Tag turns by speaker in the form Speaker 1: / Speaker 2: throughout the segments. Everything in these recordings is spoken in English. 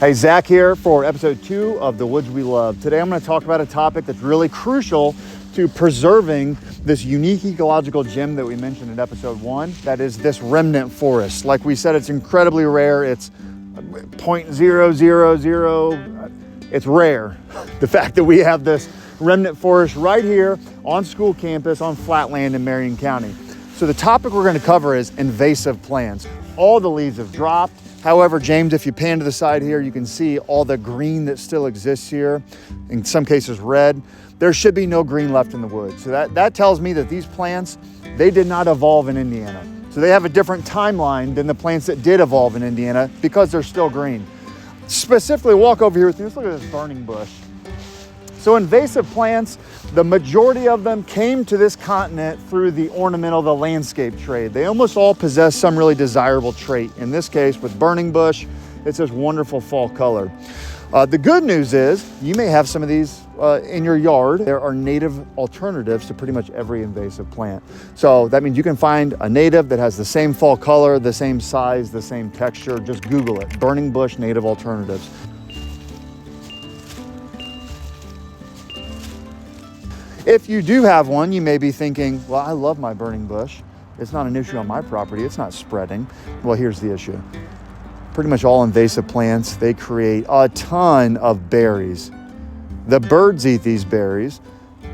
Speaker 1: Hey, Zach here for episode 2 of The Woods We Love. Today I'm going to talk about a topic that's really crucial to preserving this unique ecological gem that we mentioned in episode 1. That is this remnant forest. Like we said, it's incredibly rare. It's 0.000. It's rare. The fact that we have this remnant forest right here on school campus on flat land in Marion County. So the topic we're going to cover is invasive plants. All the leaves have dropped. However, James, if you pan to the side here, you can see all the green that still exists here, in some cases red. There should be no green left in the woods. So that tells me that these plants, they did not evolve in Indiana. So they have a different timeline than the plants that did evolve in Indiana because they're still green. Specifically, walk over here with me. Let's look at this burning bush. So invasive plants, the majority of them came to this continent through the ornamental, the landscape trade. They almost all possess some really desirable trait. In this case, with burning bush, it's this wonderful fall color. The good news is you may have some of these in your yard. There are native alternatives to pretty much every invasive plant. So that means you can find a native that has the same fall color, the same size, the same texture. Just Google it, burning bush native alternatives. If you do have one, you may be thinking, well, I love my burning bush. It's not an issue on my property. It's not spreading. Well, here's the issue. Pretty much all invasive plants, they create a ton of berries. The birds eat these berries,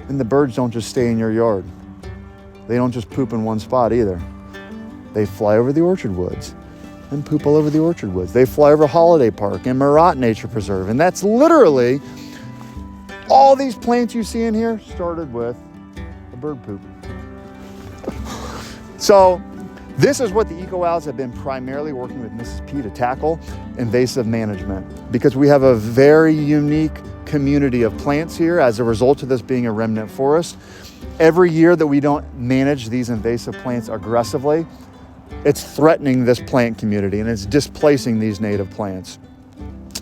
Speaker 1: and the birds don't just stay in your yard. They don't just poop in one spot either. They fly over the orchard woods and poop all over the orchard woods. They fly over Holiday Park and Murat Nature Preserve, and that's literally all these plants you see in here started with a bird poop. So this is what the EcoOwls have been primarily working with Mrs. P to tackle, invasive management, because we have a very unique community of plants here as a result of this being a remnant forest. Every year that we don't manage these invasive plants aggressively, it's threatening this plant community and it's displacing these native plants.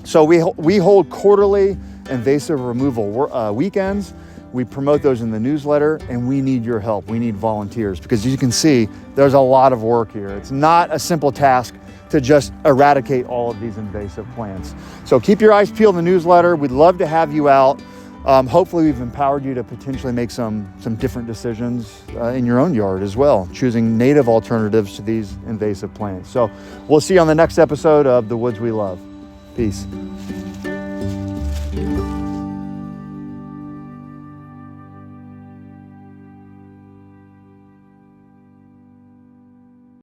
Speaker 1: So we hold quarterly invasive removal weekends. We promote those in the newsletter, and we need your help. We need volunteers because, as you can see, there's a lot of work here. It's not a simple task to just eradicate all of these invasive plants. So keep your eyes peeled in the newsletter. We'd love to have you out. Hopefully we've empowered you to potentially make some different decisions in your own yard as well, choosing native alternatives to these invasive plants. So we'll see you on the next episode of The Woods We Love. Peace.